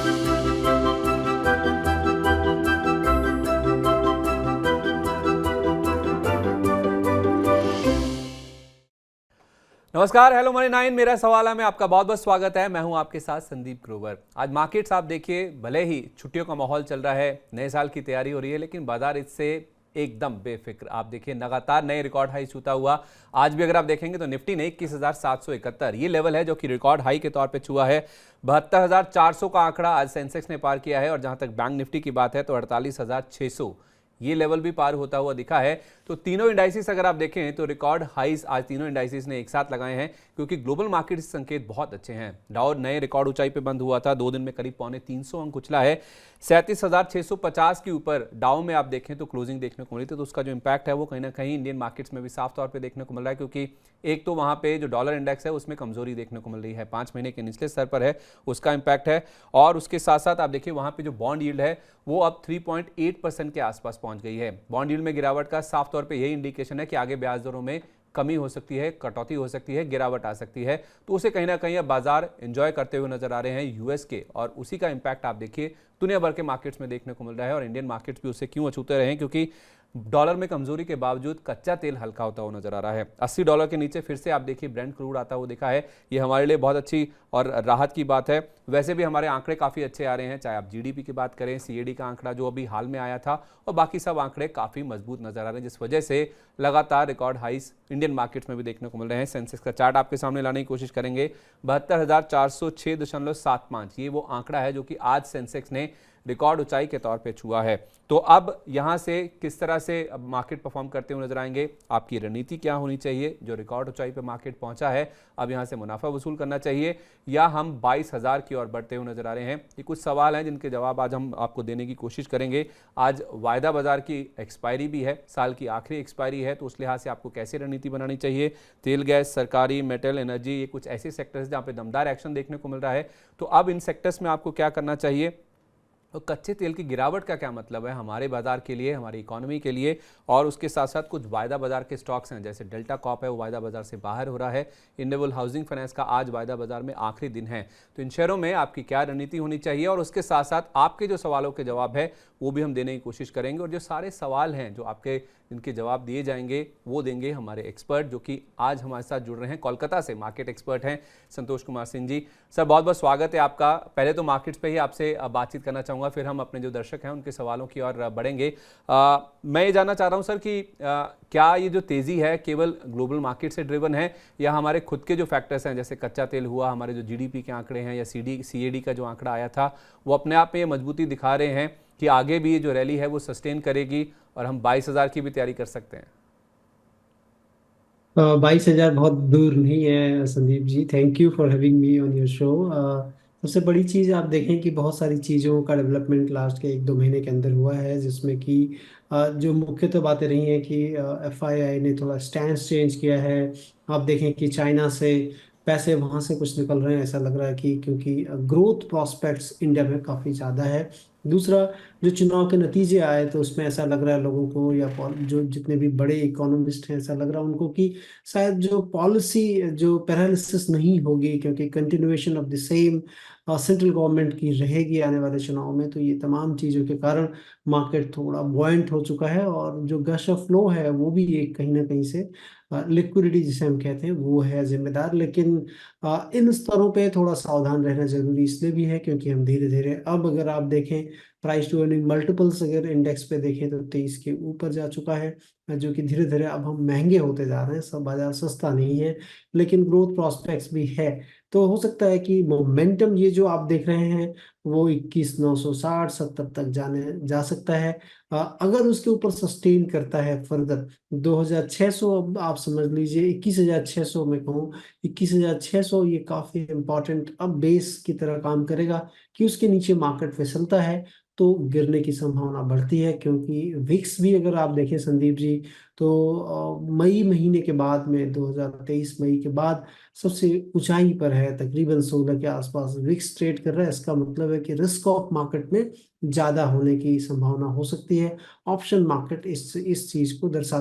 नमस्कार, hello money 9 मेरा सवाल है में आपका बहुत बहुत स्वागत है। मैं हूं आपके साथ संदीप ग्रोवर। आज मार्केट्स आप देखिए, भले ही छुट्टियों का माहौल चल रहा है, नए साल की तैयारी हो रही है, लेकिन बाजार इससे एकदम बेफिक्र। आप देखिए लगातार नए रिकॉर्ड हाई छूता हुआ। आज भी अगर आप देखेंगे तो निफ्टी ने 21,771 ये लेवल है जो कि रिकॉर्ड हाई के तौर पे छुआ है। 72,400 का आंकड़ा आज सेंसेक्स ने पार किया है और जहां तक बैंक निफ्टी की बात है तो 48,600 ये लेवल भी पार होता हुआ दिखा है। तो तीनों इंडाइसिस अगर आप देखें तो रिकॉर्ड हाइस आज तीनों इंडाइसिस ने एक साथ लगाए हैं, क्योंकि ग्लोबल मार्केट से संकेत बहुत अच्छे हैं। डाउ नए रिकॉर्ड ऊंचाई पे बंद हुआ था, 2 दिन में करीब 350 अंक उछला है। 37,650 के ऊपर डाउ में आप देखें तो क्लोजिंग देखने को मिली थी। तो उसका जो इंपैक्ट है वो कहीं ना कहीं इंडियन मार्केट्स में भी साफ तौर पर देखने को मिल रहा है, क्योंकि एक तो वहां पे जो डॉलर इंडेक्स है उसमें कमजोरी देखने को मिल रही है, 5 महीने के निचले स्तर पर है, उसका इंपैक्ट है। और उसके साथ साथ आप देखिए वहां पे जो बॉन्ड यील्ड है वो अब 3.8% के आसपास पहुंच गई है। बॉन्ड यील्ड में गिरावट का साफ तौर पे यही इंडिकेशन है कि आगे ब्याज दरों में कमी हो सकती है, कटौती हो सकती है, गिरावट आ सकती है। तो उसे कहीं ना कहीं अब बाजार एंजॉय करते हुए नजर आ रहे हैं यूएस के, और उसी का इंपैक्ट आप देखिए दुनिया भर के मार्केट्स में देखने को मिल रहा है। और इंडियन मार्केट्स भी उससे क्यों अछूते रहे हैं, क्योंकि डॉलर में कमजोरी के बावजूद कच्चा तेल हल्का होता हुआ नजर आ रहा है। $80 के नीचे फिर से आप देखिए ब्रेंट क्रूड आता हुआ दिखा है। ये हमारे लिए बहुत अच्छी और राहत की बात है। वैसे भी हमारे आंकड़े काफ़ी अच्छे आ रहे हैं, चाहे आप जीडीपी की बात करें, सीएडी का आंकड़ा जो अभी हाल में आया था, और बाकी सब आंकड़े काफ़ी मजबूत नजर आ रहे हैं, जिस वजह से लगातार रिकॉर्ड हाइस इंडियन मार्केट्स में भी देखने को मिल रहे हैं। सेंसेक्स का चार्ट आपके सामने लाने की कोशिश करेंगे। 72,406.75 ये वो आंकड़ा है जो कि आज सेंसेक्स ने रिकॉर्ड ऊंचाई के तौर पे छुआ है। तो अब यहां से किस तरह से अब मार्केट परफॉर्म करते हुए नजर आएंगे, आपकी रणनीति क्या होनी चाहिए? जो रिकॉर्ड ऊंचाई पे मार्केट पहुंचा है, अब यहां से मुनाफा वसूल करना चाहिए या हम 22,000 की ओर बढ़ते हुए नजर आ रहे हैं? ये कुछ सवाल हैं जिनके जवाब आज हम आपको देने की कोशिश करेंगे। आज वायदा बाजार की एक्सपायरी भी है, साल की आखिरी एक्सपायरी है, तो उस लिहाज से आपको कैसे रणनीति बनानी चाहिए? तेल, गैस, सरकारी, मेटल, एनर्जी, ये कुछ ऐसे सेक्टर्स जहां पे दमदार एक्शन देखने को मिल रहा है। तो अब इन सेक्टर्स में आपको क्या करना चाहिए? तो कच्चे तेल की गिरावट का क्या मतलब है हमारे बाजार के लिए, हमारी इकोनॉमी के लिए? और उसके साथ साथ कुछ वायदा बाजार के स्टॉक्स हैं, जैसे डेल्टा कॉप है, वो वायदा बाजार से बाहर हो रहा है। इंडियन हाउसिंग फाइनेंस का आज वायदा बाजार में आखिरी दिन है। तो इन शेयरों में आपकी क्या रणनीति होनी चाहिए? और उसके साथ साथ आपके जो सवालों के जवाब है वो भी हम देने की कोशिश करेंगे। और जो सारे सवाल हैं जो आपके जिनके जवाब दिए जाएंगे वो देंगे हमारे एक्सपर्ट, जो कि आज हमारे साथ जुड़ रहे हैं। कोलकाता से मार्केट एक्सपर्ट हैं संतोष कुमार सिंह जी। सर बहुत बहुत स्वागत है आपका। पहले तो मार्केट्स पे ही आपसे बातचीत करना चाहूँगा, फिर हम अपने जो दर्शक हैं उनके सवालों की ओर बढ़ेंगे। मैं ये जानना चाह रहा हूँ सर कि क्या ये जो तेज़ी है केवल ग्लोबल मार्केट से ड्रिवन है, या हमारे खुद के जो फैक्टर्स हैं, जैसे कच्चा तेल हुआ, हमारे जो जीडीपी के आंकड़े हैं, या सीएडी का जो आंकड़ा आया था, वो अपने आप में ये मजबूती दिखा रहे हैं कि आगे भी ये जो रैली है वो सस्टेन करेगी और हम 22,000 की भी तैयारी कर सकते हैं? 22,000 बहुत दूर नहीं है Sandeep ji. Thank you for having me on your show. सबसे बड़ी चीज़ आप देखें कि बहुत सारी चीज़ों का डेवलपमेंट लास्ट के 1-2 महीने के अंदर हुआ है, जिसमें कि जो मुख्यतः बातें रही हैं कि एफआईआई ने थोड़ा स्टैंड चेंज किया है। आप देखें कि चाइना से पैसे वहाँ से कुछ निकल रहे हैं, ऐसा लग रहा है कि क्योंकि ग्रोथ प्रोस्पेक्ट्स इंडिया में काफ़ी ज़्यादा है। दूसरा, जो चुनाव के नतीजे आए तो उसमें ऐसा लग रहा है लोगों को, या जो जितने भी बड़े इकोनॉमिस्ट हैं, ऐसा लग रहा है उनको कि शायद जो पॉलिसी जो पैरालिसिस नहीं होगी, क्योंकि continuation of the same central government की रहेगी आने वाले चुनाव में। तो ये तमाम चीज़ों के कारण मार्केट थोड़ा बुओयंट हो चुका है, और जो गश ऑफ फ्लो है वो भी एक कहीं ना कहीं से लिक्विडिटी जिसे हम कहते हैं वो है जिम्मेदार। लेकिन इन स्तरों पे थोड़ा सावधान रहना जरूरी इसलिए भी है क्योंकि हम धीरे धीरे, अब अगर आप देखें प्राइस टू अर्निंग मल्टीपल्स अगर इंडेक्स पे देखें तो 23 के ऊपर जा चुका है, जो कि धीरे धीरे अब हम महंगे होते जा रहे हैं। सब बाजार सस्ता नहीं है, लेकिन ग्रोथ प्रोस्पेक्ट्स भी है। तो हो सकता है कि मोमेंटम ये जो आप देख रहे हैं वो 21,960-70 तक जा सकता है। अगर उसके ऊपर सस्टेन करता है फर्दर 2,600, अब आप समझ लीजिए 21,600 में कहूँ, 21,600 ये काफी इंपॉर्टेंट अब बेस की तरह काम करेगा कि उसके नीचे मार्केट फिसलता है तो गिरने की संभावना बढ़ती है। क्योंकि विक्स भी अगर आप देखें संदीप जी तो मई महीने के बाद में 2023 मई के बाद सबसे ऊंचाई पर है, तकरीबन 16 के आसपास विक्स ट्रेड कर रहा है। इसका मतलब है कि रिस्क ऑफ मार्केट में ज़्यादा होने की संभावना हो सकती है। ऑप्शन मार्केट इस चीज़ को दर्शा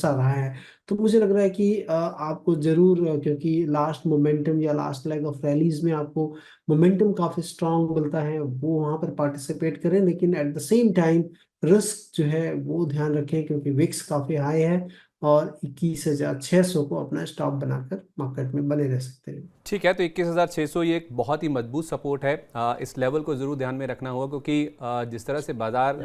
रहा है। तो मुझे लग रहा है कि आपको जरूर क्योंकि लास्ट मोमेंटम या लास्ट लेग ऑफ रैलीज में आपको मोमेंटम काफ़ी स्ट्रांग मिलता है, वो वहाँ पर पार्टिसिपेट करें। लेकिन at the same time risk जो है वो ध्यान रखें, क्योंकि विक्स काफ़ी हाई है और 21,600 को अपना स्टॉप बनाकर मार्केट में बने रह सकते हैं। ठीक है, तो 21,600 ये एक बहुत ही मजबूत सपोर्ट है। इस लेवल को ज़रूर ध्यान में रखना होगा, क्योंकि जिस तरह से बाज़ार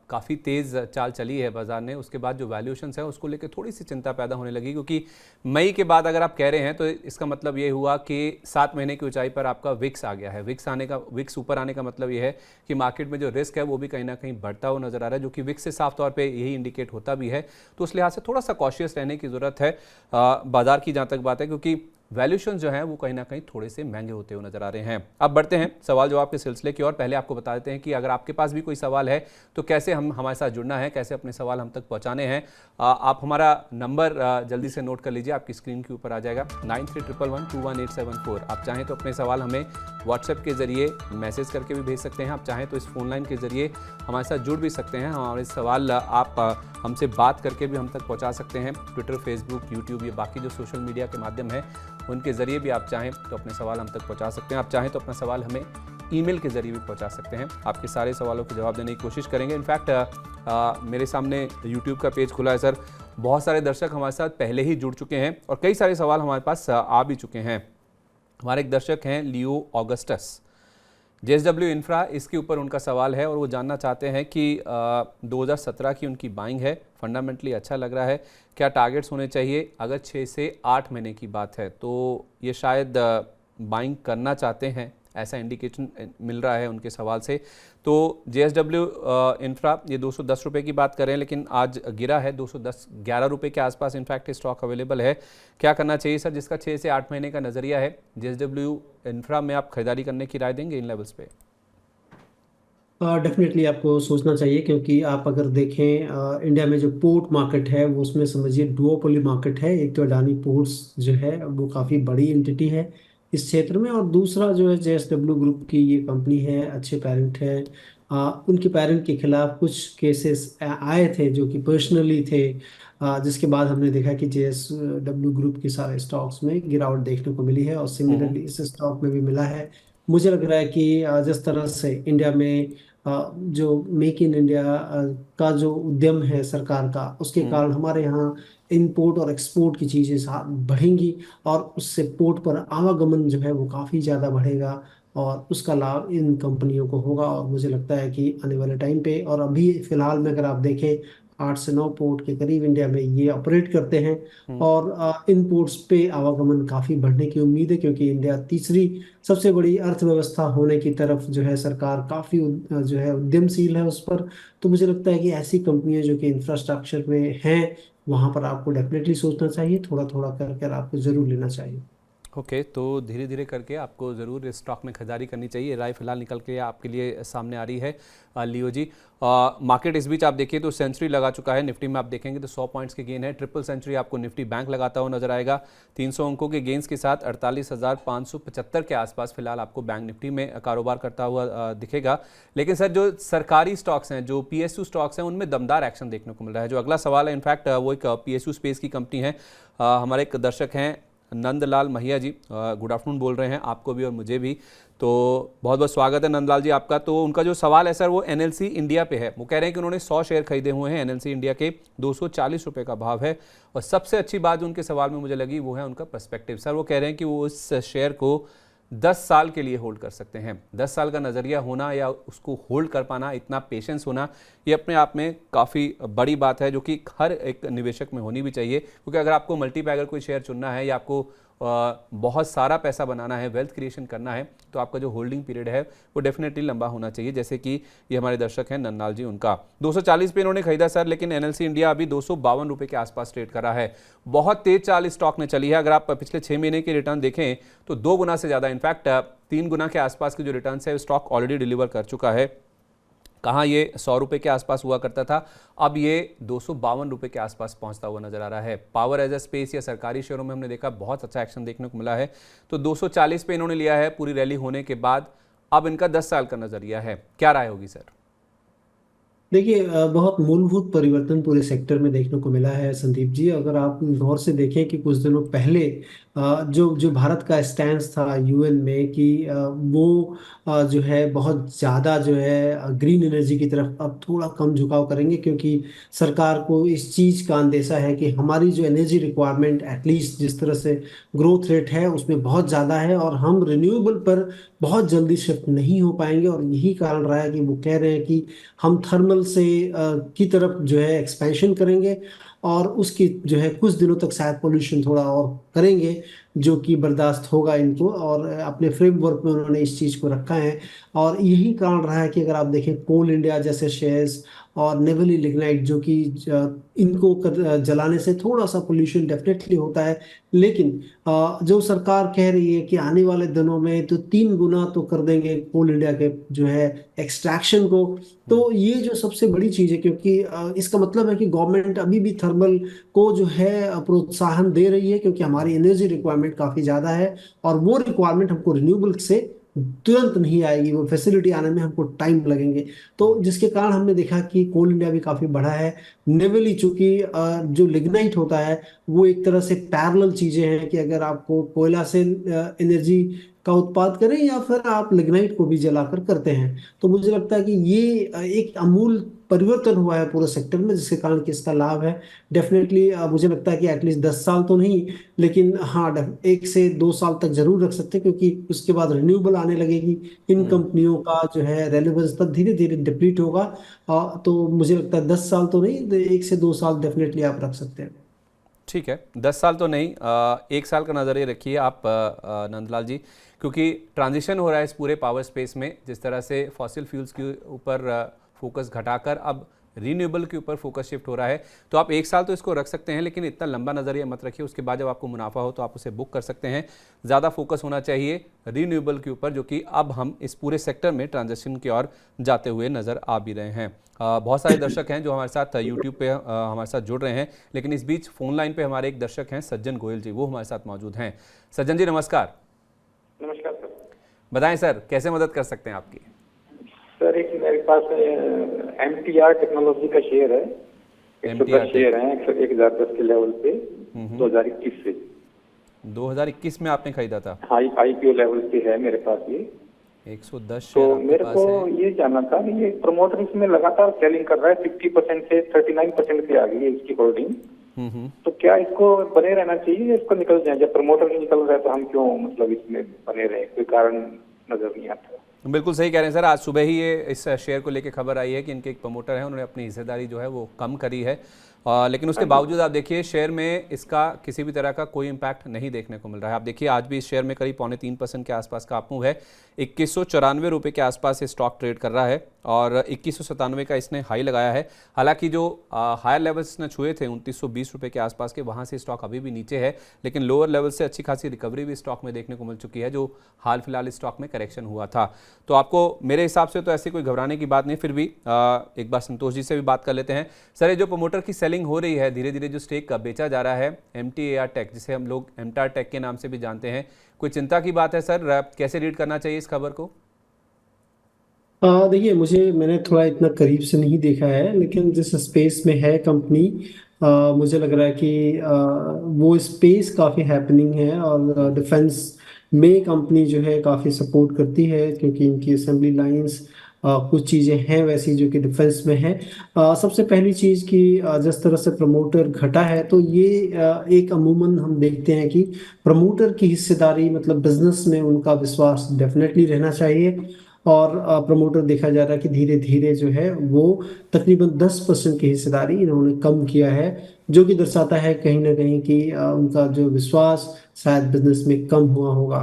काफ़ी तेज़ चाल चली है बाज़ार ने, उसके बाद जो वैल्यूएशंस है उसको लेकर थोड़ी सी चिंता पैदा होने लगी। क्योंकि मई के बाद अगर आप कह रहे हैं तो इसका मतलब ये हुआ कि 7 महीने की ऊंचाई पर आपका विक्स आ गया है। विक्स ऊपर आने का मतलब ये है कि मार्केट में जो रिस्क है वो भी कहीं ना कहीं बढ़ता हुआ नजर आ रहा है, जो कि विक्स से साफ तौर पर यही इंडिकेट होता भी है। तो उस लिहाज से थोड़ा सा कॉशियस रहने की ज़रूरत है बाज़ार की, जहाँ तक बात है, क्योंकि वैल्यूएशन जो है वो कहीं ना कहीं थोड़े से महंगे होते हुए नजर आ रहे हैं। अब बढ़ते हैं सवाल जवाब के सिलसिले की ओर। पहले आपको बता देते हैं कि अगर आपके पास भी कोई सवाल है तो कैसे हमारे साथ जुड़ना है, कैसे अपने सवाल हम तक पहुंचाने हैं। आप हमारा नंबर जल्दी से नोट कर लीजिए, आपकी स्क्रीन के ऊपर आ जाएगा 9311121874। आप चाहें तो अपने सवाल हमें व्हाट्सएप के जरिए मैसेज करके भी भेज सकते हैं। आप चाहें तो इस फोन लाइन के जरिए हमारे साथ जुड़ भी सकते हैं। हमारे सवाल आप हमसे बात करके भी हम तक पहुंचा सकते हैं। ट्विटर, फेसबुक, यूट्यूब, ये बाकी जो सोशल मीडिया के माध्यम है उनके ज़रिए भी आप चाहें तो अपने सवाल हम तक पहुंचा सकते हैं। आप चाहें तो अपना सवाल हमें ईमेल के ज़रिए भी पहुंचा सकते हैं। आपके सारे सवालों के जवाब देने की कोशिश करेंगे। इनफैक्ट मेरे सामने यूट्यूब का पेज खुला है सर, बहुत सारे दर्शक हमारे साथ पहले ही जुड़ चुके हैं और कई सारे सवाल हमारे पास आ भी चुके हैं। हमारे एक दर्शक हैं लियो ऑगस्टस, JSW इंफ्रा, इसके ऊपर उनका सवाल है और वो जानना चाहते हैं कि 2017 की उनकी बाइंग है, फंडामेंटली अच्छा लग रहा है, क्या टारगेट्स होने चाहिए? अगर 6 से 8 महीने की बात है तो ये शायद बाइंग करना चाहते हैं, ऐसा इंडिकेशन मिल रहा है उनके सवाल से। तो JSW इंफ्रा ये 210 रुपये की बात कर रहे हैं, लेकिन आज गिरा है 11 रुपये के आसपास इनफैक्ट स्टॉक अवेलेबल है। क्या करना चाहिए सर, जिसका 6 से 8 महीने का नज़रिया है? JSW इंफ्रा में आप खरीदारी करने की राय देंगे इन लेवल्स पे? डेफिनेटली आपको सोचना चाहिए, क्योंकि आप अगर देखें इंडिया में जो पोर्ट मार्केट है वो उसमें समझिए डुओपोली मार्केट है। एक तो अडानी पोर्ट्स जो है वो काफ़ी बड़ी एंटिटी है इस क्षेत्र में, और दूसरा जो है JSW ग्रुप की ये कंपनी है, अच्छे पेरेंट है। उनके पेरेंट के खिलाफ कुछ केसेस आए थे जो कि पर्सनली थे, जिसके बाद हमने देखा कि JSW ग्रुप के सारे स्टॉक्स में गिरावट देखने को मिली है और सिमिलरली इस स्टॉक में भी मिला है। मुझे लग रहा है कि जिस तरह से इंडिया में जो मेक इन इंडिया का जो उद्यम है सरकार का, उसके कारण हमारे यहाँ इंपोर्ट और एक्सपोर्ट की चीज़ें बढ़ेंगी और उससे पोर्ट पर आवागमन जो है वो काफ़ी ज़्यादा बढ़ेगा और उसका लाभ इन कंपनियों को होगा। और मुझे लगता है कि आने वाले टाइम पे, और अभी फिलहाल में अगर आप देखें 8 से 9 पोर्ट के करीब इंडिया में ये ऑपरेट करते हैं और इन पोर्ट्स पे आवागमन काफ़ी बढ़ने की उम्मीद है, क्योंकि इंडिया तीसरी सबसे बड़ी अर्थव्यवस्था होने की तरफ जो है सरकार काफ़ी जो है उद्यमशील है उस पर। तो मुझे लगता है कि ऐसी कंपनियां जो कि इंफ्रास्ट्रक्चर में हैं वहां पर आपको डेफिनेटली सोचना चाहिए, थोड़ा थोड़ा कर कर आपको जरूर लेना चाहिए। ओके, तो धीरे धीरे करके आपको ज़रूर इस स्टॉक में खरीदारी करनी चाहिए। राय फिलहाल निकल के आपके लिए सामने आ रही है लियो जी। मार्केट इस बीच आप देखिए तो सेंचुरी लगा चुका है। निफ्टी में आप देखेंगे तो 100 पॉइंट्स के गेन है। ट्रिपल सेंचुरी आपको निफ्टी बैंक लगाता हुआ नजर आएगा 300 अंकों के गेंस के साथ। 48,575 के आसपास फिलहाल आपको बैंक निफ्टी में कारोबार करता हुआ दिखेगा। लेकिन सर जो सरकारी स्टॉक्स हैं, जो PSU स्टॉक्स हैं, उनमें दमदार एक्शन देखने को मिल रहा है। जो अगला सवाल है इनफैक्ट वो एक PSU स्पेस की कंपनी है। हमारे एक दर्शक हैं नंदलाल महिया जी, गुड आफ्टरनून बोल रहे हैं आपको भी और मुझे भी, तो बहुत बहुत स्वागत है नंदलाल जी आपका। तो उनका जो सवाल है सर वो NLC इंडिया पे है। वो कह रहे हैं कि उन्होंने 100 शेयर खरीदे हुए हैं NLC इंडिया के, 240 रुपये का भाव है। और सबसे अच्छी बात जो उनके सवाल में मुझे लगी वो है उनका पर्सपेक्टिव। सर वो कह रहे हैं कि वो उस शेयर को 10 साल के लिए होल्ड कर सकते हैं। 10 साल का नज़रिया होना या उसको होल्ड कर पाना, इतना पेशेंस होना, ये अपने आप में काफ़ी बड़ी बात है, जो कि हर एक निवेशक में होनी भी चाहिए। क्योंकि अगर आपको मल्टी पे अगर कोई शेयर चुनना है या आपको बहुत सारा पैसा बनाना है, वेल्थ क्रिएशन करना है, तो आपका जो होल्डिंग पीरियड है वो डेफिनेटली लंबा होना चाहिए। जैसे कि ये हमारे दर्शक हैं नन्नाल जी, उनका 240 पे इन्होंने खरीदा सर, लेकिन NLC इंडिया अभी 252 रुपये के आसपास ट्रेड कर रहा है। बहुत तेज चाल इस स्टॉक ने चली है। अगर आप पिछले 6 महीने के रिटर्न देखें तो 2 गुना से ज़्यादा, इनफैक्ट 3 गुना के आसपास के जो रिटर्न है स्टॉक ऑलरेडी डिलीवर कर चुका है। कहाँ ये 100 रुपये के आसपास हुआ करता था, अब ये 252 रुपये के आसपास पहुंचता हुआ नजर आ रहा है। पावर एज अ स्पेस या सरकारी शेयरों में हमने देखा बहुत अच्छा एक्शन देखने को मिला है। तो 240 पे इन्होंने लिया है पूरी रैली होने के बाद। अब इनका 10 साल का नजरिया है, क्या राय होगी सर? देखिए, बहुत मूलभूत परिवर्तन पूरे सेक्टर में देखने को मिला है संदीप जी। अगर आप गौर से देखें कि कुछ दिनों पहले जो जो भारत का स्टैंड था यूएन में कि वो जो है बहुत ज़्यादा जो है ग्रीन एनर्जी की तरफ अब थोड़ा कम झुकाव करेंगे, क्योंकि सरकार को इस चीज़ का अंदेशा है कि हमारी जो एनर्जी रिक्वायरमेंट एटलीस्ट जिस तरह से ग्रोथ रेट है उसमें बहुत ज़्यादा है और हम रिन्यूएबल पर बहुत जल्दी शिफ्ट नहीं हो पाएंगे। और यही कारण रहा है कि वो कह रहे हैं कि हम थर्मल से की तरफ जो है एक्सपेंशन करेंगे और उसकी जो है कुछ दिनों तक शायद पोल्यूशन थोड़ा और करेंगे, जो कि बर्दाश्त होगा इनको। और अपने फ्रेमवर्क में उन्होंने इस चीज़ को रखा है। और यही कारण रहा है कि अगर आप देखें कोल इंडिया जैसे शेयर्स और नेवली लिग्नाइट, जो कि इनको जलाने से थोड़ा सा पोल्यूशन डेफिनेटली होता है, लेकिन जो सरकार कह रही है कि आने वाले दिनों में तो 3 गुना तो कर देंगे कोल इंडिया के जो है एक्सट्रैक्शन को। तो ये जो सबसे बड़ी चीज़ है, क्योंकि इसका मतलब है कि गवर्नमेंट अभी भी थर्मल को जो है प्रोत्साहन दे रही है, क्योंकि हमारी एनर्जी रिक्वायरमेंट काफ़ी ज़्यादा है और वो रिक्वायरमेंट हमको रिन्यूएबल से तुरंत नहीं आएगी, वो फैसिलिटी आने में हमको टाइम लगेंगे। तो जिसके कारण हमने देखा कि कोल इंडिया भी काफ़ी बढ़ा है। नेवली, चूंकि जो लिग्नाइट होता है वो एक तरह से पैरेलल चीज़ें हैं कि अगर आपको कोयला से एनर्जी का उत्पाद करें या फिर आप लिग्नाइट को भी जलाकर करते हैं, तो मुझे लगता है कि ये एक अमूल परिवर्तन हुआ है पूरे सेक्टर में, जिसके कारण कि इसका लाभ है डेफिनेटली। मुझे लगता है कि एटलीस्ट 10 साल तो नहीं, लेकिन हाँ 1 से 2 साल तक जरूर रख सकते हैं, क्योंकि उसके बाद रिन्यूएबल आने लगेगी। इन कंपनियों का जो है रेलेवेंस तब धीरे धीरे डिप्लीट होगा। तो मुझे लगता है 10 साल तो नहीं, 1 से 2 साल डेफिनेटली आप रख सकते हैं। ठीक है, 10 साल तो नहीं, 1 साल का नज़रिया रखिए आप नंदलाल जी, क्योंकि ट्रांजिशन हो रहा है इस पूरे पावर स्पेस में। जिस तरह से फॉसिल फ्यूल्स के ऊपर फोकस घटाकर अब रीन्यूएबल के ऊपर फोकस शिफ्ट हो रहा है, तो आप 1 साल तो इसको रख सकते हैं, लेकिन इतना लंबा नज़रिया मत रखिए। उसके बाद जब आपको मुनाफा हो तो आप उसे बुक कर सकते हैं। ज़्यादा फोकस होना चाहिए रीन्यूएबल के ऊपर, जो कि अब हम इस पूरे सेक्टर में ट्रांजेक्शन की ओर जाते हुए नज़र आ भी रहे हैं। बहुत सारे दर्शक हैं जो हमारे साथ यूट्यूब पे हमारे साथ जुड़ रहे हैं, लेकिन इस बीच फ़ोन लाइन पे हमारे एक दर्शक हैं सज्जन गोयल जी, वो हमारे साथ मौजूद हैं। सज्जन जी नमस्कार। नमस्कार सर। बताएं सर, कैसे मदद कर सकते हैं आपकी? सर एक मेरे पास MTR टेक्नोलॉजी का शेयर है, 110 शेयर हैं 1010 के लेवल पे 2021 से। 2021 में आपने खरीदा था? हाई IPO लेवल पे है मेरे पास ये 110 तो शेयर आपके मेरे पास को है। ये जानना था कि ये प्रमोटर इसमें लगातार सेलिंग कर रहा है, 50% से 39% पे आ गई है इसकी होल्डिंग। तो क्या इसको बने रहना चाहिए या इसको निकल जाए? जब प्रमोटर नहीं निकल रहा है तो हम क्यों मतलब इसमें बने रहे? कोई कारण नजर नहीं आता। बिल्कुल सही कह रहे हैं सर। आज सुबह ही ये इस शेयर को लेकर खबर आई है कि इनके एक प्रमोटर हैं, उन्होंने अपनी हिस्सेदारी जो है वो कम करी है, लेकिन उसके बावजूद आप देखिए शेयर में इसका किसी भी तरह का कोई इम्पैक्ट नहीं देखने को मिल रहा है। आप देखिए आज भी इस शेयर में करीब 2.25% के आसपास का अपमूव है। 2194 रुपये के आसपास ये स्टॉक ट्रेड कर रहा है और 2197 का इसने हाई लगाया है। हालांकि जो हायर लेवल्स इसने छुए थे 2920 रुपये के आसपास के, वहाँ से स्टॉक अभी भी नीचे है, लेकिन लोअर लेवल से अच्छी खासी रिकवरी भी स्टॉक में देखने को मिल चुकी है, जो हाल फिलहाल इस स्टॉक में करेक्शन हुआ था। तो आपको मेरे हिसाब से तो ऐसी कोई घबराने की बात नहीं। फिर भी एक बार संतोष जी से भी बात कर लेते हैं। सर, ये जो प्रमोटर की सेलिंग हो रही है, धीरे धीरे जो स्टेक बेचा जा रहा है MTAR टेक, जिसे हम लोग एमटार टेक के नाम से भी जानते हैं, कोई चिंता की बात है सर? कैसे रीड करना चाहिए इस खबर को? देखिए, मैंने थोड़ा इतना करीब से नहीं देखा है, लेकिन जिस स्पेस में है कंपनी, मुझे लग रहा है कि वो स्पेस काफ़ी हैपनिंग है और डिफेंस में कंपनी जो है काफ़ी सपोर्ट करती है, क्योंकि इनकी असेंबली लाइंस कुछ चीज़ें हैं वैसी जो कि डिफेंस में है। सबसे पहली चीज़ कि जिस तरह से प्रमोटर घटा है, तो ये एक अमूमन हम देखते हैं कि प्रमोटर की हिस्सेदारी मतलब बिजनेस में उनका विश्वास डेफिनेटली रहना चाहिए। और प्रमोटर देखा जा रहा है कि धीरे धीरे जो है वो तकरीबन 10% की हिस्सेदारी इन्होंने कम किया है, जो कि दर्शाता है कहीं ना कहीं कि उनका जो विश्वास शायद बिजनेस में कम हुआ होगा।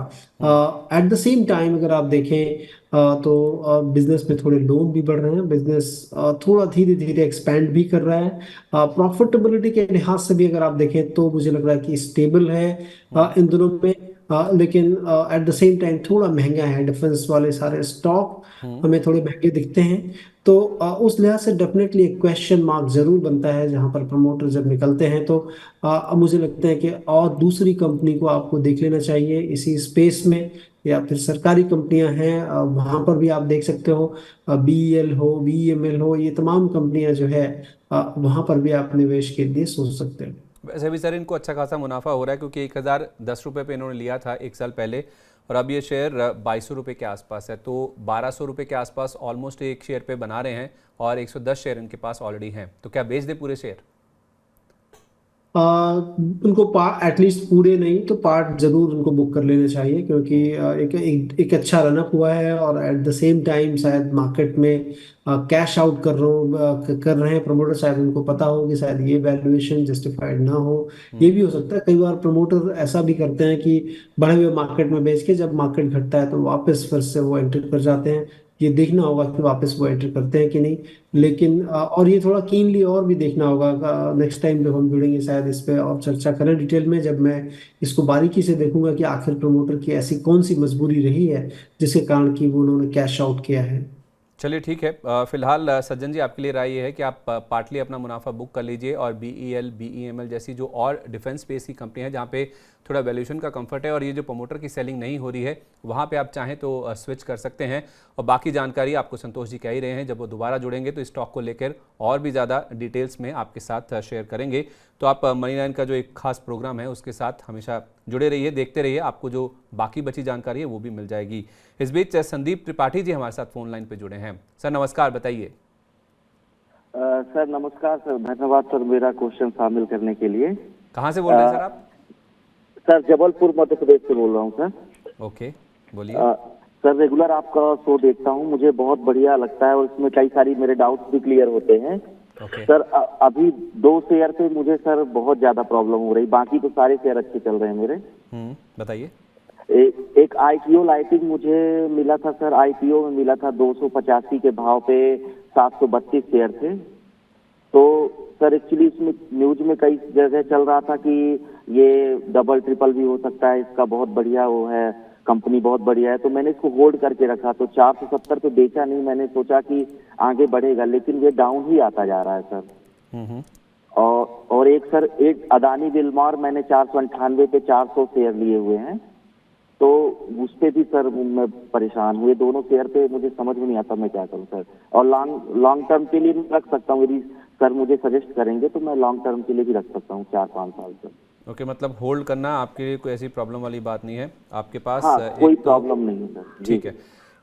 एट द सेम टाइम अगर आप देखें तो बिजनेस में थोड़े लोन भी बढ़ रहे हैं, बिजनेस थोड़ा धीरे धीरे एक्सपैंड भी कर रहा है। प्रॉफिटेबिलिटी के लिहाज से भी अगर आप देखें तो मुझे लग रहा है कि स्टेबल है इन दोनों में। लेकिन एट द सेम टाइम थोड़ा महंगा है। डिफेंस वाले सारे स्टॉक हमें थोड़े महंगे दिखते हैं। तो उस लिहाज से डेफिनेटली एक क्वेश्चन मार्क जरूर बनता है जहां पर प्रमोटर जब निकलते हैं। तो अब मुझे लगता है कि और दूसरी कंपनी को आपको देख लेना चाहिए इसी स्पेस में, या फिर सरकारी कंपनियां हैं वहां पर भी आप देख सकते हो। BEL हो, BEML हो, ये तमाम कंपनियां जो है वहां पर भी आप निवेश के लिए सोच सकते हैं। वैसे भी सर इनको अच्छा खासा मुनाफा हो रहा है, क्योंकि 1010 रुपये पे इन्होंने लिया था एक साल पहले, और अब ये शेयर 2200 रुपये के आसपास है। तो 1200 रुपये के आसपास ऑलमोस्ट एक शेयर पे बना रहे हैं, और 110 शेयर इनके पास ऑलरेडी हैं। तो क्या बेच दे पूरे शेयर? उनको एटलीस्ट पूरे नहीं तो पार्ट जरूर उनको बुक कर लेने चाहिए, क्योंकि एक अच्छा रनअप हुआ है, और एट द सेम टाइम शायद मार्केट में कैश आउट कर रहे हैं प्रमोटर। शायद उनको पता हो कि शायद ये वैल्यूएशन जस्टिफाइड ना हो। ये भी हो सकता है। कई बार प्रमोटर ऐसा भी करते हैं कि बढ़े हुए मार्केट में बेच के जब मार्केट घटता है तो वापस फिर से वो एंटर कर जाते हैं। ये देखना होगा कि वापस वो एंटर करते हैं कि नहीं। लेकिन और ये थोड़ा कीनली और भी देखना होगा। नेक्स्ट टाइम जब हम जुड़ेंगे शायद इस पे और चर्चा करें डिटेल में, जब मैं इसको बारीकी से देखूंगा कि आखिर प्रमोटर की ऐसी कौन सी मजबूरी रही है जिसके कारण कि वो उन्होंने कैश आउट किया है। चलिए ठीक है। फिलहाल सज्जन जी, आपके लिए राय ये है कि आप पार्टली अपना मुनाफा बुक कर लीजिए, और BEL, BEML जैसी जो और डिफेंस स्पेस की कंपनी है जहाँ पे थोड़ा वैल्यूएशन का कंफर्ट है, और ये जो प्रमोटर की सेलिंग नहीं हो रही है वहाँ पे आप चाहें तो स्विच कर सकते हैं। और बाकी जानकारी आपको संतोष जी कह ही रहे हैं, जब वो दोबारा जुड़ेंगे तो स्टॉक को लेकर और भी ज़्यादा डिटेल्स में आपके साथ शेयर करेंगे। तो आप मनी लाइन का जो एक खास प्रोग्राम है उसके साथ हमेशा जुड़े रहिए, देखते रहिए, आपको जो बाकी बची जानकारी है वो भी मिल जाएगी। इस बीच संदीप त्रिपाठी जी हमारे साथ फोन लाइन पे जुड़े हैं। सर नमस्कार, बताइए। सर नमस्कार सर, धन्यवाद सर मेरा क्वेश्चन शामिल करने के लिए। कहाँ से बोल रहे हैं सर आप? सर जबलपुर मध्य प्रदेश से बोल रहा हूँ सर। ओके, बोलिए। सर रेगुलर आपका शो देखता हूँ, मुझे बहुत बढ़िया लगता है, और इसमें कई सारी मेरे डाउट्स भी क्लियर होते हैं। ओके। सर अभी 2 शेयर पे मुझे सर बहुत ज्यादा प्रॉब्लम हो रही, बाकी तो सारे शेयर अच्छे चल रहे हैं मेरे। बताइए। एक IPO लाइटिंग मुझे मिला था सर, IPO में मिला था 285 के भाव पे 732 शेयर थे। तो सर एक्चुअली इसमें न्यूज में कई जगह चल रहा था कि ये डबल ट्रिपल भी हो सकता है, इसका बहुत बढ़िया वो है, कंपनी बहुत बढ़िया है। तो मैंने इसको होल्ड करके रखा। तो 470 पे बेचा नहीं, मैंने सोचा कि आगे बढ़ेगा, लेकिन ये डाउन ही आता जा रहा है सर। और एक अदानी विल्मर मैंने 498 पे 400 शेयर लिए हुए हैं, तो उस पे भी सर मैं परेशान हुए। दोनों शेयर पे मुझे समझ में नहीं आता मैं क्या करूं सर। और लॉन्ग टर्म के लिए मैं रख सकता हूँ, यदि सर मुझे सजेस्ट करेंगे तो मैं लॉन्ग टर्म के लिए भी रख सकता हूँ 4-5 साल तक। ओके, मतलब होल्ड करना आपके लिए कोई ऐसी प्रॉब्लम वाली बात नहीं है आपके पास? हाँ, कोई प्रॉब्लम नहीं है सर। ठीक है।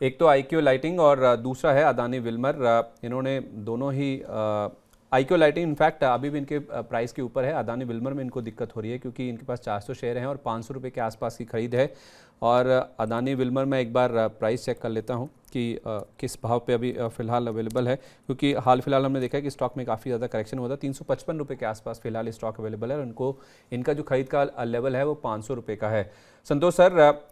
एक तो IQ लाइटिंग और दूसरा है अदानी विल्मर। इन्होंने दोनों ही IQ लाइटिंग इनफैक्ट अभी भी इनके प्राइस के ऊपर है। अदानी विल्मर में इनको दिक्कत हो रही है क्योंकि इनके पास 400 शेयर हैं और 500 रुपये के आसपास की खरीद है। और अदानी विल्मर में एक बार प्राइस चेक कर लेता हूं कि किस भाव पे अभी फ़िलहाल अवेलेबल है, क्योंकि हाल फिलहाल हमने देखा है कि स्टॉक में काफ़ी ज़्यादा करेक्शन हुआ था। 355 रुपये के आसपास फिलहाल स्टॉक अवेलेबल है, और इनका जो खरीद का लेवल है वो 500 रुपये का है। संतोष सर,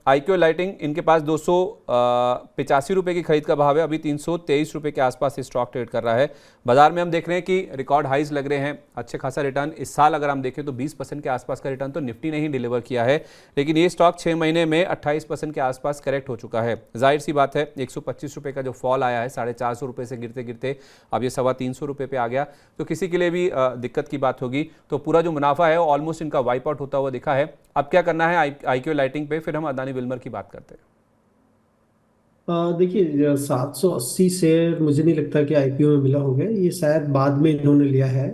IQ लाइटिंग इनके पास 285 रुपये की खरीद का भाव है, अभी 323 रुपये के आसपास स्टॉक ट्रेड कर रहा है। बाजार में हम देख रहे हैं कि रिकॉर्ड हाइज लग रहे हैं, अच्छे खासा रिटर्न इस साल अगर हम देखें तो 20% के आसपास का रिटर्न तो निफ्टी ने ही डिलीवर किया है, लेकिन ये स्टॉक 6 महीने में 28% के आसपास करेक्ट हो चुका है। जाहिर सी बात है 125 रुपये का जो फॉल आया है 450 रुपये से गिरते गिरते अब ये 325 रुपये पे आ गया, तो किसी के लिए भी दिक्कत की बात होगी। तो पूरा जो मुनाफा है ऑलमोस्ट इनका वाइप आउट होता हुआ दिखा है। अब क्या करना है IQ लाइटिंग पे, फिर हम अदानी विल्मर की बात करते हैं। देखिए 780 शेयर मुझे नहीं लगता कि IPO में मिला होगा। ये शायद बाद में इन्होंने लिया है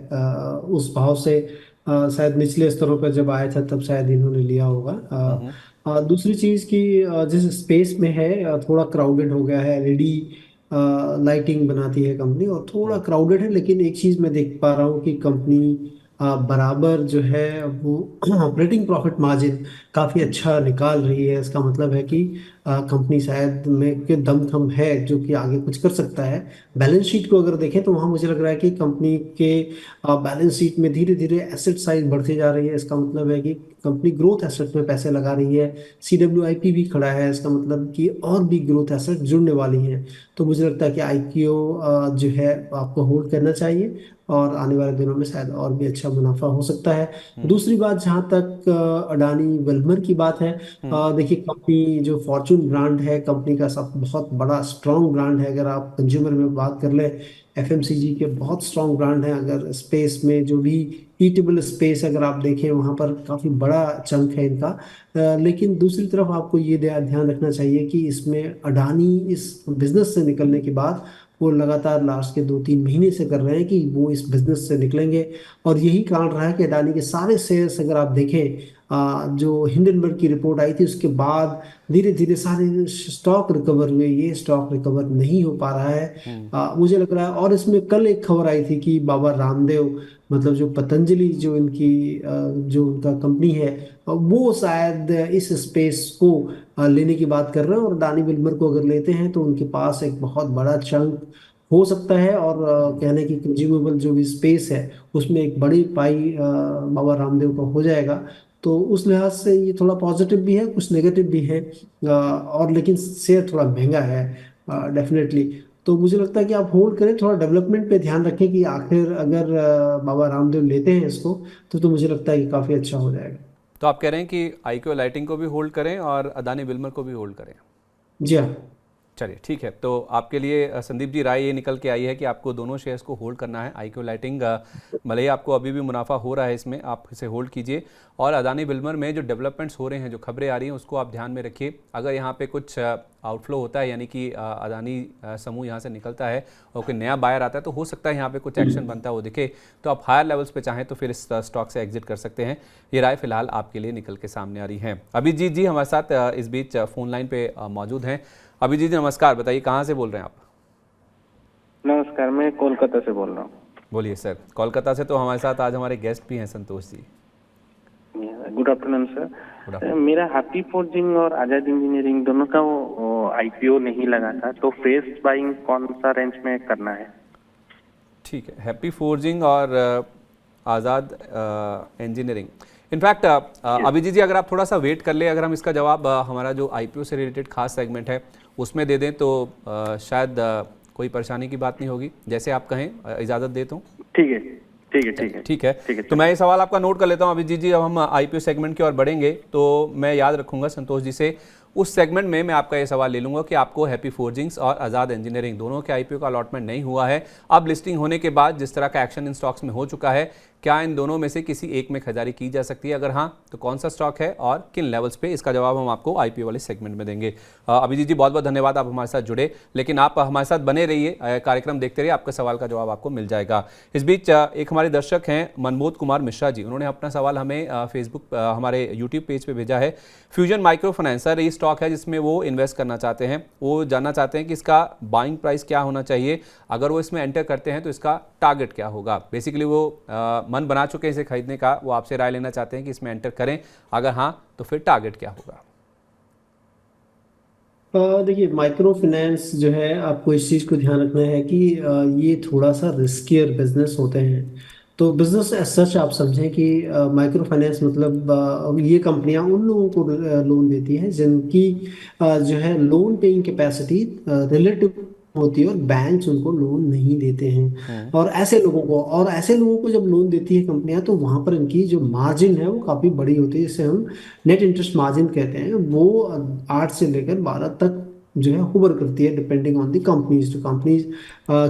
उस भाव से। शायद निचले स्तरों पर जब आया था तब शायद इन्होंने लिया होगा। दूसरी चीज़ कि जिस स्पेस में है थोड़ा क्राउडेड हो गया है। LED लाइटिंग बनाती है कंपनी और थोड़ा क्राउडेड है, लेकिन एक चीज़ मैं देख पा रहा हूँ कि कंपनी बराबर जो है वो ऑपरेटिंग प्रॉफिट मार्जिन काफ़ी अच्छा निकाल रही है। इसका मतलब है कि कंपनी शायद में के दमखम है जो कि आगे कुछ कर सकता है। बैलेंस शीट को अगर देखें तो वहाँ मुझे लग रहा है कि कंपनी के बैलेंस शीट में धीरे धीरे एसेट साइज बढ़ती जा रही है। इसका मतलब है कि कंपनी ग्रोथ एसेट में पैसे लगा रही है। CWIP भी खड़ा है, इसका मतलब कि और भी ग्रोथ एसेट जुड़ने वाली हैं। तो मुझे लगता है कि IPO जो है आपको होल्ड करना चाहिए। और आने वाले दिनों में शायद और भी अच्छा मुनाफा हो सकता है। दूसरी बात, जहाँ तक अडानी वेलमर की बात है, देखिए कंपनी जो फॉर्चून ब्रांड है, कंपनी का सब बहुत बड़ा स्ट्रॉन्ग ब्रांड है। अगर आप कंज्यूमर में बात कर ले, एफएमसीजी के बहुत स्ट्रॉन्ग ब्रांड हैं। अगर स्पेस में जो भी ईटेबल स्पेस अगर आप देखें, वहाँ पर काफ़ी बड़ा चंक है इनका। लेकिन दूसरी तरफ आपको ये ध्यान रखना चाहिए कि इसमें अडानी इस बिजनेस से निकलने के बाद वो लगातार लास्ट के 2-3 महीने से कर रहे हैं कि वो इस बिजनेस से निकलेंगे। और यही कारण रहा है कि अडानी के सारे शेयर्स अगर आप देखें, जो हिंडनबर्ग की रिपोर्ट आई थी उसके बाद धीरे धीरे सारे स्टॉक रिकवर हुए, ये स्टॉक रिकवर नहीं हो पा रहा है। मुझे लग रहा है। और इसमें कल एक खबर आई थी कि बाबा रामदेव, मतलब जो पतंजलि, जो इनकी जो उनका कंपनी है, वो शायद इस स्पेस को लेने की बात कर रहे हैं। और अडानी विल्मर को अगर लेते हैं तो उनके पास एक बहुत बड़ा चंक हो सकता है। और कहने की कंज्यूमेबल जो भी स्पेस है उसमें एक बड़ी पाई बाबा रामदेव का हो जाएगा। तो उस लिहाज से ये थोड़ा पॉजिटिव भी है, कुछ नेगेटिव भी है। और लेकिन शेयर थोड़ा महंगा है डेफिनेटली। तो मुझे लगता है कि आप होल्ड करें, थोड़ा डेवलपमेंट पे ध्यान रखें कि आखिर अगर बाबा रामदेव लेते हैं इसको तो मुझे लगता है कि काफ़ी अच्छा हो जाएगा। तो आप कह रहे हैं कि आईक्यू लाइटिंग को भी होल्ड करें और अदानी विल्मर को भी होल्ड करें। जी हाँ। चलिए ठीक है, तो आपके लिए संदीप जी राय ये निकल के आई है कि आपको दोनों शेयर्स को होल्ड करना है। आईक्यू लाइटिंग भले ही आपको अभी भी मुनाफा हो रहा है इसमें, आप इसे होल्ड कीजिए। और अदानी विल्मर में जो डेवलपमेंट्स हो रहे हैं, जो खबरें आ रही हैं, उसको आप ध्यान में रखिए। अगर यहाँ पे कुछ आउटफ्लो होता है, यानी कि अदानी समूह यहाँ से निकलता है और कोई नया बायर आता है, तो हो सकता है यहाँ पे कुछ एक्शन बनता है वो दिखे, तो आप हायर लेवल्स पे चाहें तो फिर इस स्टॉक से एग्जिट कर सकते हैं। ये राय फिलहाल आपके लिए निकल के सामने आ रही है। अभिजीत जी हमारे साथ इस बीच फ़ोन लाइन पे मौजूद हैं। अभिजीत जी नमस्कार, बताइए कहाँ से बोल रहे हैं आप? नमस्कार, मैं कोलकाता से बोल रहा हूँ। बोलिए सर। कोलकाता से। तो हमारे साथ आज हमारे गेस्ट भी हैं Santosh ji. Good afternoon sir. मेरा हैप्पी फोर्जिंग और आजाद इंजीनियरिंग दोनों का वो आईपीओ नहीं लगा था, तो फ्रेश बाइंग कौन सा रेंज में करना है? ठीक है, हैप्पी फोर्जिंग और आज़ाद इंजीनियरिंग। इनफैक्ट अभिजीत जी अगर आप थोड़ा सा वेट कर ले, अगर हम इसका जवाब हमारा जो आईपीओ से रिलेटेड खास सेगमेंट है उसमें दे दें तो शायद कोई परेशानी की बात नहीं होगी। जैसे आप कहें, इजाज़त देता हूँ। ठीक है, ठीक है, ठीक है, ठीक है। तो मैं ये सवाल आपका नोट कर लेता हूँ अभिजीत जी। अब हम आईपीओ सेगमेंट की ओर बढ़ेंगे तो मैं याद रखूंगा संतोष जी से, उस सेगमेंट में मैं आपका ये सवाल ले लूंगा कि आपको हैप्पी फोर्जिंग्स और आज़ाद इंजीनियरिंग दोनों के आईपीओ का अलॉटमेंट नहीं हुआ है। अब लिस्टिंग होने के बाद जिस तरह का एक्शन इन स्टॉक्स में हो चुका है, क्या इन दोनों में से किसी एक में खरीदारी की जा सकती है? अगर हाँ तो कौन सा स्टॉक है और किन लेवल्स पे? इसका जवाब हम आपको आईपीओ वाले सेगमेंट में देंगे। अभिजीत जी बहुत बहुत धन्यवाद, आप हमारे साथ जुड़े। लेकिन आप हमारे साथ बने रहिए, कार्यक्रम देखते रहिए, आपका सवाल का जवाब आपको मिल जाएगा। इस बीच एक हमारे दर्शक हैं मनमोद कुमार मिश्रा जी, उन्होंने अपना सवाल हमें फेसबुक हमारे यूट्यूब पेज पर भेजा है। फ्यूजन माइक्रो फाइनेंस सर, ये स्टॉक है जिसमें वो इन्वेस्ट करना चाहते हैं। वो जानना चाहते हैं कि इसका बाइंग प्राइस क्या होना चाहिए, अगर वो इसमें एंटर करते हैं तो इसका टारगेट क्या होगा। बेसिकली वो मन बना चुके हैं इसे खरीदने का, वो आपसे राय लेना चाहते हैं कि इसमें एंटर करें, अगर हाँ तो फिर टारगेट क्या होगा? देखिए, माइक्रो फाइनेंस जो है, आपको इस चीज़ को ध्यान रखना है कि ये थोड़ा सा रिस्कियर बिजनेस होते हैं। तो बिजनेस एज सच आप समझें कि माइक्रो फाइनेंस मतलब ये कंपनियां उन लोगों को लोन देती हैं जिनकी जो है लोन पेइंग कैपेसिटी रिलेटिव होती है और बैंक्स उनको लोन नहीं देते हैं। और ऐसे लोगों को जब लोन देती है कंपनियां, तो वहां पर इनकी जो मार्जिन है वो काफ़ी बड़ी होती है, जिसे हम नेट इंटरेस्ट मार्जिन कहते हैं। वो 8 से लेकर 12 तक जो है हुबर करती है, डिपेंडिंग ऑन दी कंपनीज। तो कंपनीज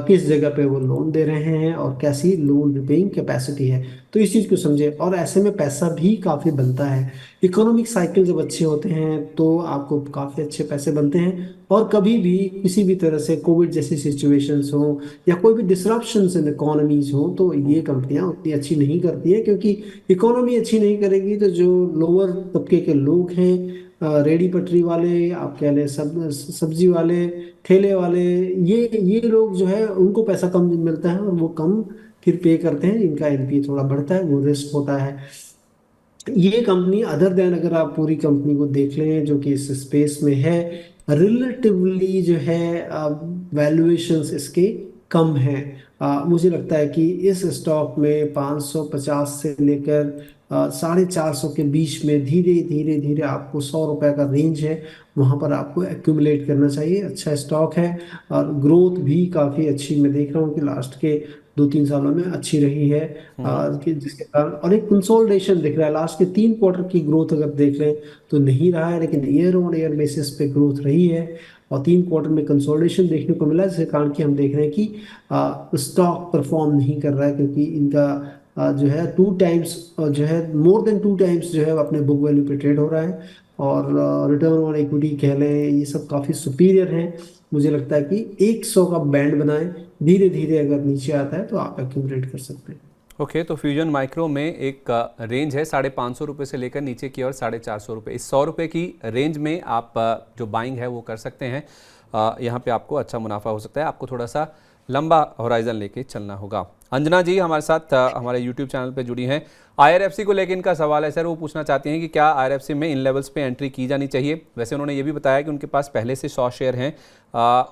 किस जगह पे वो लोन दे रहे हैं और कैसी लोन रिपेइंग कैपेसिटी है, तो इस चीज़ को समझे। और ऐसे में पैसा भी काफ़ी बनता है। इकोनॉमिक साइकिल जब अच्छे होते हैं तो आपको काफ़ी अच्छे पैसे बनते हैं। और कभी भी किसी भी तरह से कोविड जैसी सिचुएशंस हो या कोई भी डिसरप्शंस इन इकोनॉमीज हो, तो ये कंपनियां उतनी अच्छी नहीं करती हैं, क्योंकि इकोनॉमी अच्छी नहीं करेगी तो जो लोअर तबके के लोग हैं, रेडी पटरी वाले, आप कह लें सब्जी वाले, ठेले वाले, ये लोग जो है उनको पैसा कम मिलता है और वो कम फिर पे करते हैं। इनका एनपी थोड़ा बढ़ता है, वो रिस्क होता है। ये कंपनी अदर देन, अगर आप पूरी कंपनी को देख लें जो कि इस स्पेस में है, रिलेटिवली जो है वैल्यूएशंस इसके कम है। मुझे लगता है कि इस स्टॉक में 550 से लेकर 450 के बीच में धीरे धीरे धीरे आपको 100 रुपए का रेंज है, वहाँ पर आपको एक्यूमुलेट करना चाहिए। अच्छा स्टॉक है और ग्रोथ भी काफ़ी अच्छी, मैं देख रहा हूँ कि लास्ट के 2-3 सालों में अच्छी रही है, जिसके कारण और एक कंसोलिडेशन दिख रहा है। लास्ट के 3 क्वार्टर की ग्रोथ अगर देख लें तो नहीं रहा है, लेकिन ईयर ऑन ईयर बेसिस पे ग्रोथ रही है और 3 क्वार्टर में कंसोलिडेशन देखने को मिला, जिसके कारण कि हम देख रहे हैं कि स्टॉक परफॉर्म नहीं कर रहा है, क्योंकि इनका जो है 2 टाइम्स जो है मोर देन 2 टाइम्स जो है अपने बुक वैल्यू पे ट्रेड हो रहा है, और रिटर्न ऑन इक्विटी कह लें, ये सब काफ़ी सुपीरियर है। मुझे लगता है कि 100 का बैंड बनाएं, धीरे धीरे अगर नीचे आता है तो आप एक्यूमुलेट कर सकते हैं। ओके, तो फ्यूजन माइक्रो में एक रेंज है 550 रुपये से लेकर नीचे की और 450 रुपये। इस 100 रुपये की रेंज में आप जो बाइंग है वो कर सकते हैं। यहाँ पे आपको अच्छा मुनाफा हो सकता है, आपको थोड़ा सा लंबा होराइजन लेके चलना होगा। अंजना जी हमारे साथ हमारे यूट्यूब चैनल पे जुड़ी हैं। IRFC को लेकर इनका सवाल है सर, वो पूछना चाहती हैं कि क्या IRFC में इन लेवल्स पे एंट्री की जानी चाहिए। वैसे उन्होंने ये भी बताया कि उनके पास पहले से 100 शेयर हैं,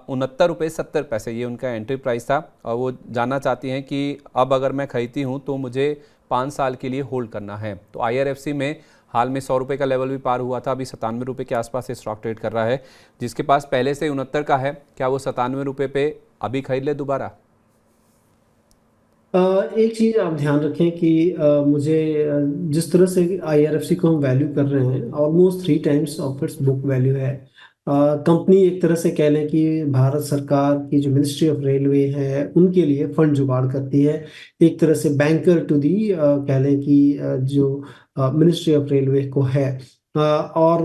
69.70 रुपये ये उनका एंट्री प्राइस था, और वो जानना चाहती हैं कि अब अगर मैं खरीदती हूँ तो मुझे 5 साल के लिए होल्ड करना है। तो IRFC में हाल में 100 रुपये का लेवल भी पार हुआ था, अभी 97 रुपये के आसपास से स्टॉक ट्रेड कर रहा है। जिसके पास पहले से 69 का है, क्या वो 97 रुपये पे अभी खरीद ले दोबारा? एक चीज़ आप ध्यान रखें कि मुझे जिस तरह से IRFC को हम वैल्यू कर रहे हैं, almost 3 times of its book value है। कंपनी एक तरह से कह लें कि भारत सरकार की जो मिनिस्ट्री ऑफ रेलवे है उनके लिए फंड जुगाड़ करती है, एक तरह से बैंकर टू दी कह लें कि जो मिनिस्ट्री ऑफ रेलवे को है। और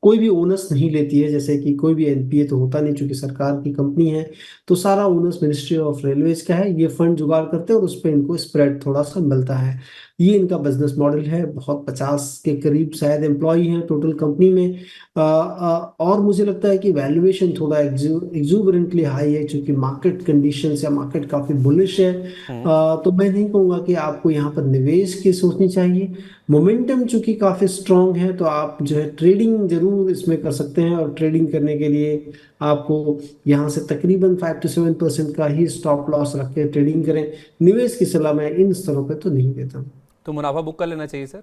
कोई भी ओनस नहीं लेती है, जैसे कि कोई भी NPA तो होता नहीं, चूंकि सरकार की कंपनी है तो सारा ओनस मिनिस्ट्री ऑफ रेलवेज का है। ये फंड जुगाड़ करते हैं और उस पर इनको स्प्रेड थोड़ा सा मिलता है। ये इनका बिजनेस मॉडल है। बहुत 50 के करीब शायद एम्प्लॉय हैं टोटल कंपनी में। और मुझे लगता है कि वैल्यूएशन थोड़ा एग्जूबरेंटली हाई है, क्योंकि मार्केट कंडीशंस या मार्केट काफी बुलिश है। तो मैं नहीं कहूँगा कि आपको यहाँ पर निवेश की सोचनी चाहिए। मोमेंटम चूंकि काफी स्ट्रांग है तो आप जो है ट्रेडिंग जरूर इसमें कर सकते हैं, और ट्रेडिंग करने के लिए आपको यहाँ से तकरीबन 5 to 7% का ही स्टॉप लॉस रख के ट्रेडिंग करें। निवेश की सलाह मैं इन स्तरों पे तो नहीं देता हूँ। तो मुनाफा बुक कर लेना चाहिए सर?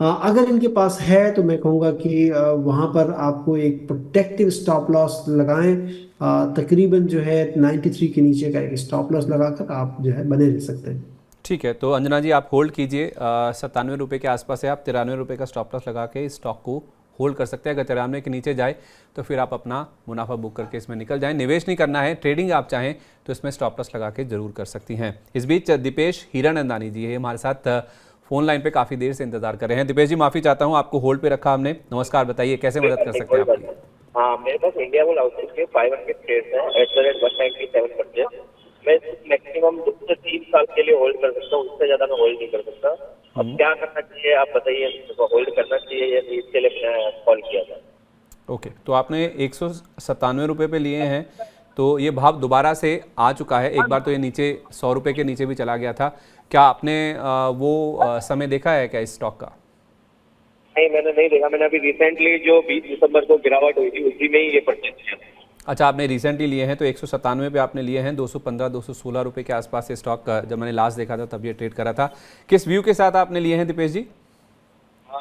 अगर इनके पास है तो मैं कहूँगा कि वहाँ पर आपको एक प्रोटेक्टिव स्टॉप लॉस लगाएं। तकरीबन जो है 93 के नीचे का एक स्टॉप लॉस लगाकर आप जो है बने रह सकते हैं। ठीक है, तो अंजना जी आप होल्ड कीजिए। 97 रुपये के आसपास है, आप 93 रुपये का स्टॉप लॉस लगा के इस स्टॉक को होल्ड कर सकते हैं। अगर 93 के नीचे जाए तो फिर आप अपना मुनाफा बुक करके इसमें निकल जाएं। निवेश नहीं करना है, ट्रेडिंग आप चाहें तो इसमें स्टॉप लॉस लगा के जरूर कर सकती हैं। इस बीच दीपेश हीरानंदानी जी है हमारे साथ फ़ोन लाइन पे, काफ़ी देर से इंतजार कर रहे हैं। दीपेश जी माफ़ी चाहता हूँ, आपको होल्ड पे रखा हमने। नमस्कार, बताइए कैसे मदद कर सकते हैं आपकी? हाँ, मेरे पास इंडिया बुल आउटपुट के 500 ट्रेड्स हैं एट द रेट 197 परचेज। मैं मैक्सिमम 2 से 3 साल के लिए होल्ड कर सकता हूँ, उससे ज्यादा मैं होल्ड नहीं कर सकता। अब क्या करना चाहिए आप बताइए, होल्ड करना चाहिए या नहीं, इसके लिए मैंने कॉल किया था। ओके, तो आपने 197 रुपये पे लिए हैं, तो ये भाव दोबारा से आ चुका है। एक बार तो ये नीचे 100 रुपये के नीचे भी चला गया था। क्या आपने वो समय देखा है क्या इस स्टॉक का? नहीं, मैंने नहीं देखा। मैंने अभी रिसेंटली जो 20 दिसंबर को गिरावट हुई थी उसी में ही ये परचेज किया। अच्छा, आपने रिसेंटली लिए हैं, तो 197 पे आपने लिए हैं। 215-216 रुपये के आसपास से स्टॉक जब मैंने लास्ट देखा था तब ये ट्रेड करा था। किस व्यू के साथ आपने लिए हैं दीपेश जी?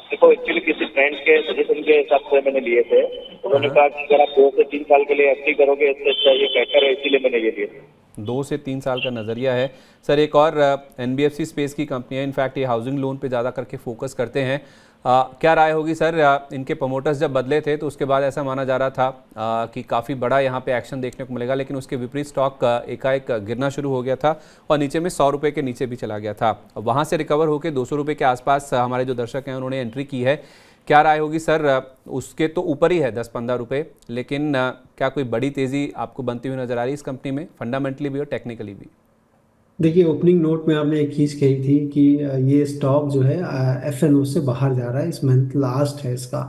देखो, एक्चुअली किसी फ्रेंड के सजेशन के हिसाब से मैंने लिए थे। उन्होंने कहा कि अगर आप 2 से 3 साल के लिए एफडी करोगे इससे अच्छा ये बेहतर है, इसीलिए मैंने ये लिए। 2 से 3 साल का नज़रिया है सर। एक और NBFC स्पेस की कंपनी है, इनफैक्ट ये हाउसिंग लोन पे ज़्यादा करके फोकस करते हैं। क्या राय होगी सर? इनके प्रमोटर्स जब बदले थे तो उसके बाद ऐसा माना जा रहा था कि काफ़ी बड़ा यहाँ पे एक्शन देखने को मिलेगा, लेकिन उसके विपरीत स्टॉक एकाएक गिरना शुरू हो गया था और नीचे में 100 रुपये के नीचे भी चला गया था। वहाँ से रिकवर होकर 200 रुपये के आसपास हमारे जो दर्शक हैं उन्होंने एंट्री की है। क्या राय होगी सर? उसके तो ऊपर ही है 10-15 रुपये, लेकिन क्या कोई बड़ी तेज़ी आपको बनती हुई नज़र आ रही है इस कंपनी में, फंडामेंटली भी और टेक्निकली भी? देखिए, ओपनिंग नोट में आपने एक चीज़ कही थी कि ये स्टॉक जो है FNO से बाहर जा रहा है, इस मंथ लास्ट है इसका।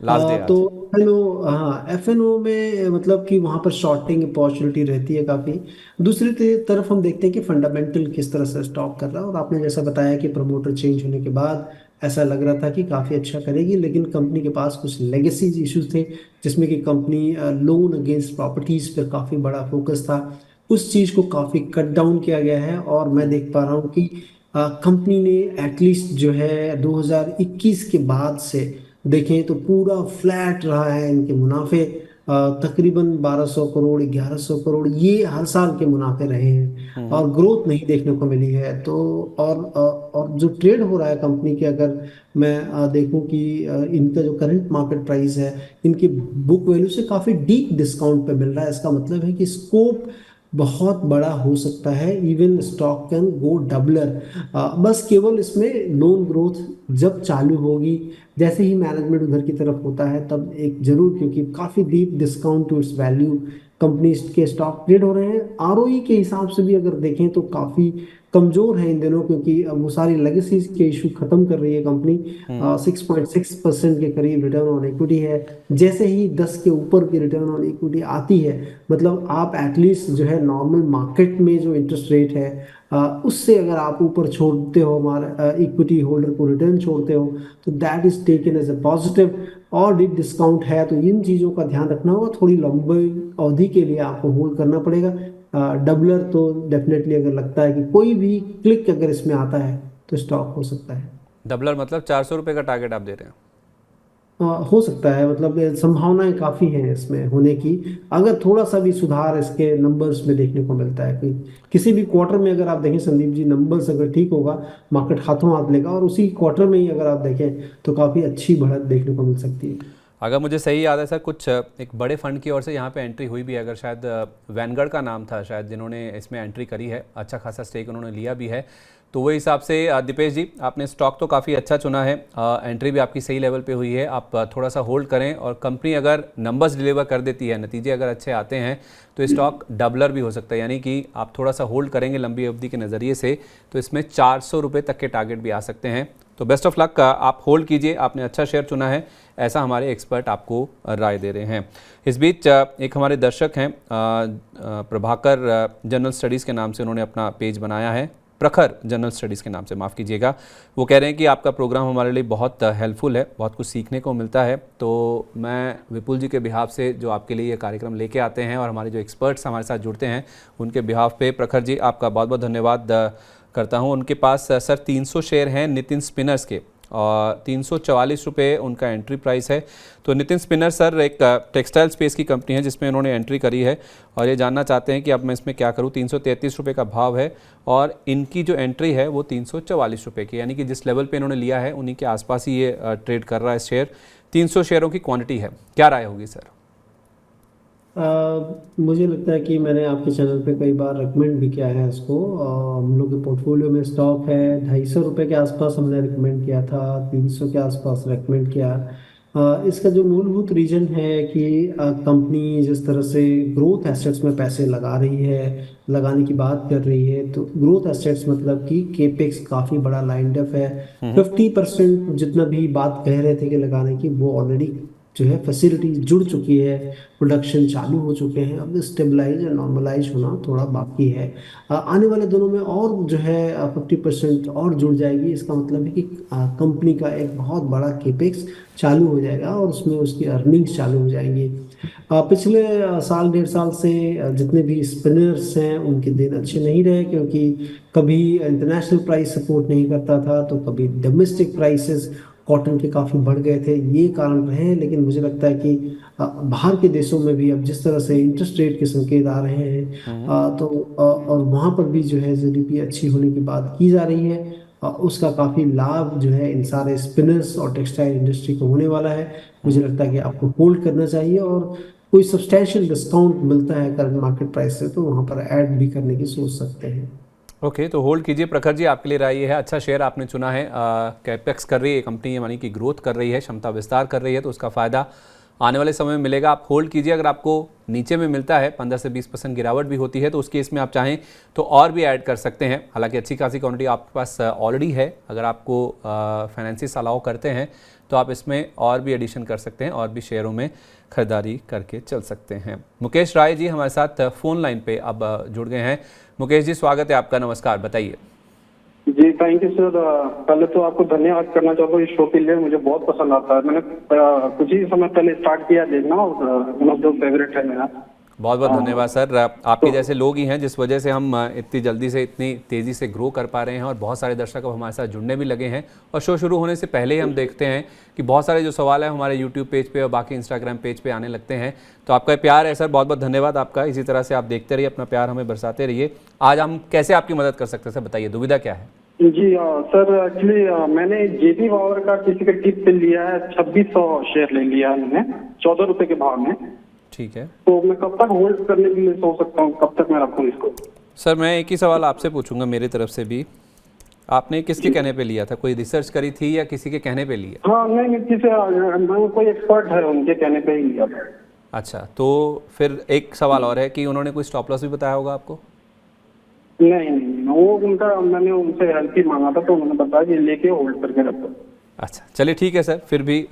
लास्ट डे तो FNO, हाँ, FNO में मतलब कि वहाँ पर शॉर्टिंग अपॉर्चुनिटी रहती है काफ़ी। दूसरी तरफ हम देखते हैं कि फंडामेंटल किस तरह से स्टॉक कर रहा है, और आपने जैसा बताया कि प्रमोटर चेंज होने के बाद ऐसा लग रहा था कि काफ़ी अच्छा करेगी, लेकिन कंपनी के पास कुछ लेगेसी इश्यूज थे, जिसमें कि कंपनी लोन अगेंस्ट प्रॉपर्टीज़ पर काफ़ी बड़ा फोकस था। उस चीज़ को काफ़ी कट डाउन किया गया है, और मैं देख पा रहा हूँ कि कंपनी ने एटलीस्ट जो है 2021 के बाद से देखें तो पूरा फ्लैट रहा है इनके मुनाफे। तकरीबन 1200 करोड़ 1100 करोड़ ये हर साल के मुनाफे रहे हैं और ग्रोथ नहीं देखने को मिली है। तो और जो ट्रेड हो रहा है कंपनी के, अगर मैं देखूं कि इनका जो करंट मार्केट प्राइस है इनकी बुक वैल्यू से काफ़ी डीप डिस्काउंट पे मिल रहा है। इसका मतलब है कि स्कोप बहुत बड़ा हो सकता है, even stock can go doubler. बस केवल इसमें लोन ग्रोथ जब चालू होगी, जैसे ही मैनेजमेंट उधर की तरफ होता है तब एक जरूर, क्योंकि काफ़ी deep discount to its value company के स्टॉक ट्रेड हो रहे हैं। आरओई के हिसाब से भी अगर देखें तो काफ़ी कमजोर है इन दिनों, क्योंकि अब वो सारी लेगेसीज के इशू खत्म कर रही है कंपनी। 6.6% के करीब रिटर्न ऑन इक्विटी है। जैसे ही 10 के ऊपर की रिटर्न ऑन इक्विटी आती है, मतलब आप एटलीस्ट जो है नॉर्मल मार्केट में जो इंटरेस्ट रेट है उससे अगर आप ऊपर छोड़ते हो, हमारे इक्विटी होल्डर को रिटर्न छोड़ते हो, तो that is taken as a positive. और डीप डिस्काउंट है तो इन चीज़ों का ध्यान रखना होगा। थोड़ी लंबी अवधि के लिए आपको होल्ड करना पड़ेगा। डबलर तो डेफिनेटली अगर लगता है कि कोई भी क्लिक अगर इसमें आता है तो स्टॉक हो सकता है। डबलर मतलब 400 रुपये का टारगेट आप दे रहे हैं? हो सकता है, मतलब संभावनाएं काफ़ी हैं इसमें होने की, अगर थोड़ा सा भी सुधार इसके नंबर्स में देखने को मिलता है। कि किसी भी क्वार्टर में अगर आप देखें संदीप जी, नंबर्स अगर ठीक होगा मार्केट हाथों हाथ लेगा, और उसी क्वार्टर में ही अगर आप देखें तो काफ़ी अच्छी बढ़त देखने को मिल सकती है। अगर मुझे सही याद है सर, कुछ एक बड़े फंड की ओर से यहाँ पे एंट्री हुई भी है, अगर शायद वैनगार्ड का नाम था शायद, जिन्होंने इसमें एंट्री करी है, अच्छा खासा स्टेक उन्होंने लिया भी है। तो वही हिसाब से दीपेश जी, आपने स्टॉक तो काफ़ी अच्छा चुना है, एंट्री भी आपकी सही लेवल पे हुई है। आप थोड़ा सा होल्ड करें, और कंपनी अगर नंबर्स डिलीवर कर देती है, नतीजे अगर अच्छे आते हैं, तो स्टॉक डबलर भी हो सकता है। यानी कि आप थोड़ा सा होल्ड करेंगे लंबी अवधि के नज़रिए से, तो इसमें 400 रुपये तक के टारगेट भी आ सकते हैं। तो बेस्ट ऑफ लक, आप होल्ड कीजिए, आपने अच्छा शेयर चुना है, ऐसा हमारे एक्सपर्ट आपको राय दे रहे हैं। इस बीच एक हमारे दर्शक हैं प्रभाकर जनरल स्टडीज़ के नाम से, उन्होंने अपना पेज बनाया है, प्रखर जनरल स्टडीज़ के नाम से, माफ़ कीजिएगा। वो कह रहे हैं कि आपका प्रोग्राम हमारे लिए बहुत हेल्पफुल है, बहुत कुछ सीखने को मिलता है। तो मैं विपुल जी के बिहाफ से जो आपके लिए ये कार्यक्रम लेके आते हैं और हमारे जो एक्सपर्ट्स हमारे साथ जुड़ते हैं, उनके बिहाफ पे प्रखर जी आपका बहुत बहुत धन्यवाद करता हूँ। उनके पास सर 300 शेयर हैं नितिन स्पिनर्स के, और 344 रुपये उनका एंट्री प्राइस है। तो नितिन स्पिनर सर एक टेक्सटाइल स्पेस की कंपनी है जिसमें उन्होंने एंट्री करी है, और ये जानना चाहते हैं कि अब मैं इसमें क्या करूं। 333 रुपये का भाव है, और इनकी जो एंट्री है वो 344 रुपये की, यानी कि जिस लेवल पे इन्होंने लिया है उन्हीं के आसपास ही ये ट्रेड कर रहा है शेयर। 300 शेयरों की क्वांटिटी है, क्या राय होगी सर? मुझे लगता है कि मैंने आपके चैनल पे कई बार रिकमेंड भी किया है इसको। हम लोग के पोर्टफोलियो में स्टॉक है 250 रुपये के आसपास हमने रिकमेंड किया था, 300 के आसपास रिकमेंड किया। इसका जो मूलभूत रीजन है कि कंपनी जिस तरह से ग्रोथ एसेट्स में पैसे लगा रही है, लगाने की बात कर रही है, तो ग्रोथ एसेट्स मतलब कि केपेक्स काफ़ी बड़ा लाइंड अप है। 50% जितना भी बात कह रहे थे कि लगाने की, वो ऑलरेडी जो है फैसिलिटी जुड़ चुकी है, प्रोडक्शन चालू हो चुके हैं। अब स्टेबलाइज या नॉर्मलाइज होना थोड़ा बाकी है। आने वाले दिनों में और जो है 50% और जुड़ जाएगी। इसका मतलब है कि कंपनी का एक बहुत बड़ा केपेक्स चालू हो जाएगा और उसमें उसकी अर्निंग्स चालू हो जाएंगी। पिछले साल 1.5 साल से जितने भी स्पिनर्स हैं उनके दिन अच्छे नहीं रहे, क्योंकि कभी इंटरनेशनल प्राइस सपोर्ट नहीं करता था, तो कभी डोमेस्टिक प्राइसेस कॉटन के काफ़ी बढ़ गए थे, ये कारण रहे हैं। लेकिन मुझे लगता है कि बाहर के देशों में भी अब जिस तरह से इंटरेस्ट रेट के संकेत आ रहे हैं, तो और वहाँ पर भी जो है जीडीपी अच्छी होने की बात की जा रही है, उसका काफ़ी लाभ जो है इन सारे स्पिनर्स और टेक्सटाइल इंडस्ट्री को होने वाला है। मुझे लगता है कि आपको होल्ड करना चाहिए, और कोई सब्सटैंशियल डिस्काउंट मिलता है करंट मार्केट प्राइस से तो वहाँ पर ऐड भी करने की सोच सकते हैं। ओके, तो होल्ड कीजिए। प्रखर जी, आपके लिए राय ये है, अच्छा शेयर आपने चुना है, कैपेक्स कर रही है कंपनी, यानी कि ग्रोथ कर रही है, क्षमता विस्तार कर रही है, तो उसका फ़ायदा आने वाले समय में मिलेगा। आप होल्ड कीजिए। अगर आपको नीचे में मिलता है, 15 से 20% गिरावट भी होती है, तो उस केस में आप चाहें तो और भी ऐड कर सकते हैं। हालांकि अच्छी खासी क्वांटिटी आपके पास ऑलरेडी है, अगर आपको फाइनेंसिस अलाउ करते हैं तो आप इसमें और भी एडिशन कर सकते हैं, और भी शेयरों में खरीदारी करके चल सकते हैं। मुकेश राय जी हमारे साथ फ़ोन लाइन पे अब जुड़ गए हैं। मुकेश जी, स्वागत है आपका, नमस्कार, बताइए। जी थैंक यू सर। पहले तो आपको धन्यवाद करना चाहता हूँ इस शो के लिए, मुझे बहुत पसंद आता है। मैंने कुछ ही समय पहले स्टार्ट किया देखना, और वन ऑफ द फेवरेट है मेरा। बहुत बहुत धन्यवाद सर। आपके जैसे लोग ही हैं जिस वजह से हम इतनी जल्दी से इतनी तेज़ी से ग्रो कर पा रहे हैं और बहुत सारे दर्शक अब हमारे साथ जुड़ने भी लगे हैं। और शो शुरू होने से पहले ही हम देखते हैं कि बहुत सारे जो सवाल है हमारे यूट्यूब पेज पे और बाकी इंस्टाग्राम पेज पे आने लगते हैं। तो आपका प्यार है सर, बहुत बहुत धन्यवाद आपका। इसी तरह से आप देखते रहिए, अपना प्यार हमें बरसाते रहिए। आज हम कैसे आपकी मदद कर सकते हैं सर, बताइए, दुविधा क्या है? जी सर, एक्चुअली मैंने जेपी पावर का किसी के टिप पे लिया है, 2600 शेयर ले लिया है मैंने 14 रुपए के भाव में। ठीक है, तो मैं कब तक होल्ड करने के लिए सोच सकता हूँ, कब तक मैं रखूँ इसको? सर मैं एक ही सवाल आपसे पूछूंगा मेरी तरफ से भी, आपने किसके कहने पे लिया था? कोई रिसर्च करी थी या किसी के कहने पे लिया? हाँ नहीं, किसी कोई एक्सपर्ट है उनके कहने पे ही लिया था। अच्छा, तो फिर एक सवाल और है कि उन्होंने कोई स्टॉप लॉस भी बताया होगा आपको? नहीं, वो उनका, मैंने उनसे हेल्प ही मांगा था तो उन्होंने बताया कि लेके होल्ड करके रखो। अच्छा, चलिए ठीक है सर। फिर भी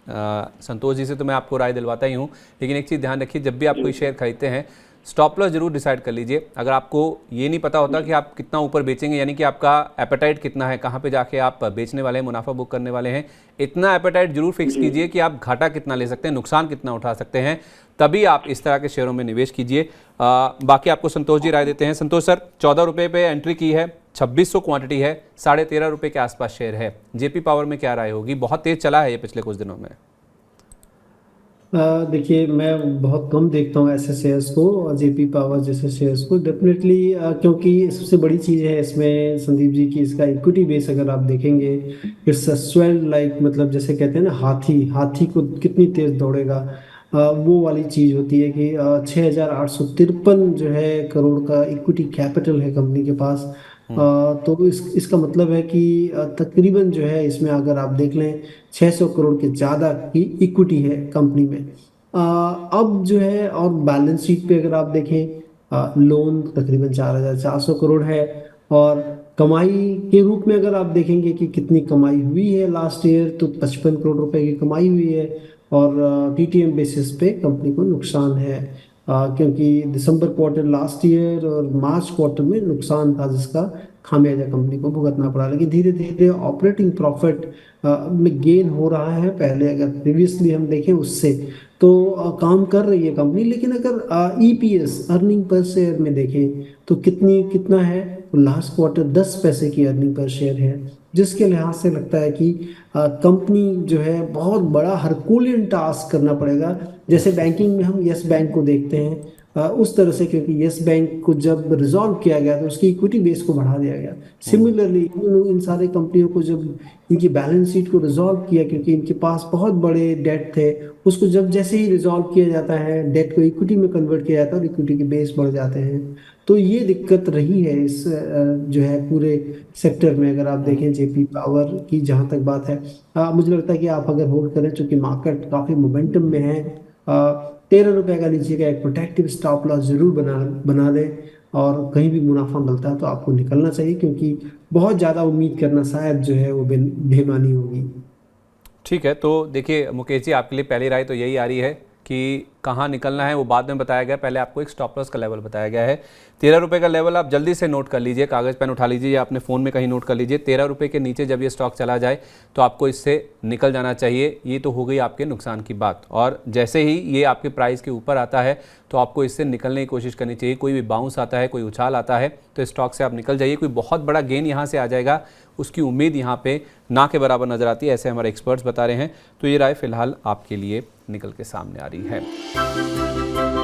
संतोष जी से तो मैं आपको राय दिलवाता ही हूँ, लेकिन एक चीज़ ध्यान रखिए, जब भी आप कोई शेयर खरीदते हैं स्टॉप लॉस जरूर डिसाइड कर लीजिए। अगर आपको ये नहीं पता होता कि आप कितना ऊपर बेचेंगे, यानी कि आपका एपेटाइट कितना है, कहाँ पे जाके आप बेचने वाले हैं, मुनाफा बुक करने वाले हैं, इतना एपेटाइट जरूर फिक्स कीजिए कि आप घाटा कितना ले सकते हैं, नुकसान कितना उठा सकते हैं, तभी आप इस तरह के शेयरों में निवेश कीजिए। बाकी आपको संतोष जी राय देते हैं। संतोष सर, 14 रुपये पे एंट्री की है, 2600 क्वांटिटी है, 13.5 रुपये के आसपास शेयर है। जेपी पावर में क्या राय होगी? बहुत तेज चला है ये पिछले कुछ दिनों में। देखिए, मैं बहुत कम देखता हूँ ऐसे शेयर्स को, और जेपी पावर जैसे शेयर्स को डेफिनेटली, क्योंकि सबसे बड़ी चीज़ है इसमें संदीप जी की इसका इक्विटी बेस अगर आप देखेंगे, इट्स स्वेल लाइक, मतलब जैसे कहते हैं ना, हाथी को कितनी तेज दौड़ेगा, वो वाली चीज़ होती है कि 6,853 जो है करोड़ का इक्विटी कैपिटल है कंपनी के पास। तो इसका मतलब है कि तकरीबन जो है इसमें अगर आप देख लें 600 करोड़ के ज़्यादा की इक्विटी है कंपनी में। अब जो है, और बैलेंस शीट पे अगर आप देखें, लोन तकरीबन 4,400 करोड़ है, और कमाई के रूप में अगर आप देखेंगे कि कितनी कमाई हुई है लास्ट ईयर, तो 55 करोड़ रुपए की कमाई हुई है, और टीटीएम बेसिस पे कंपनी को नुकसान है, क्योंकि दिसंबर क्वार्टर लास्ट ईयर और मार्च क्वार्टर में नुकसान था जिसका खामियाजा कंपनी को भुगतना पड़ा। लेकिन धीरे धीरे ऑपरेटिंग प्रॉफिट में गेन हो रहा है, पहले अगर प्रीवियसली हम देखें उससे तो काम कर रही है कंपनी। लेकिन अगर ईपीएस, अर्निंग पर शेयर में देखें तो कितना है, लास्ट क्वार्टर 10 पैसे की अर्निंग पर शेयर है, जिसके लिहाज से लगता है कि कंपनी जो है बहुत बड़ा हरकुलियन टास्क करना पड़ेगा। जैसे बैंकिंग में हम यस बैंक को देखते हैं, उस तरह से, क्योंकि यस बैंक को जब रिजॉल्व किया गया तो उसकी इक्विटी बेस को बढ़ा दिया गया। सिमिलरली इन सारे कंपनियों को जब इनकी बैलेंस शीट को रिजॉल्व किया, क्योंकि इनके पास बहुत बड़े डेट थे, उसको जब जैसे ही रिजॉल्व किया जाता है, डेट को इक्विटी में कन्वर्ट किया जाता है और इक्विटी के बेस बढ़ जाते हैं। तो ये दिक्कत रही है इस जो है पूरे सेक्टर में। अगर आप देखें जेपी पावर की जहाँ तक बात है, मुझे लगता है कि आप अगर होल्ड करें, चूंकि मार्केट काफ़ी मोमेंटम में है, 13 रुपये का नीचे का एक प्रोटेक्टिव स्टॉप लॉस जरूर बना लें, और कहीं भी मुनाफा मिलता है तो आपको निकलना चाहिए, क्योंकि बहुत ज़्यादा उम्मीद करना शायद जो है वो बेमानी होगी। ठीक है, तो देखिए मुकेश जी, आपके लिए पहली राय तो यही आ रही है कि कहाँ निकलना है वो बाद में बताया गया, पहले आपको एक स्टॉप लॉस का लेवल बताया गया है। 13 रुपये का लेवल आप जल्दी से नोट कर लीजिए, कागज़ पेन उठा लीजिए या अपने फ़ोन में कहीं नोट कर लीजिए। 13 रुपये के नीचे जब ये स्टॉक चला जाए तो आपको इससे निकल जाना चाहिए। ये तो हो गई आपके नुकसान की बात, और जैसे ही ये आपके प्राइस के ऊपर आता है तो आपको इससे निकलने की कोशिश करनी चाहिए। कोई भी बाउंस आता है, कोई उछाल आता है तो स्टॉक से आप निकल जाइए। कोई बहुत बड़ा गेन यहाँ से आ जाएगा उसकी उम्मीद यहाँ पे ना के बराबर नज़र आती है, ऐसे हमारे एक्सपर्ट्स बता रहे हैं। तो ये राय फिलहाल आपके लिए निकल के सामने आ रही है।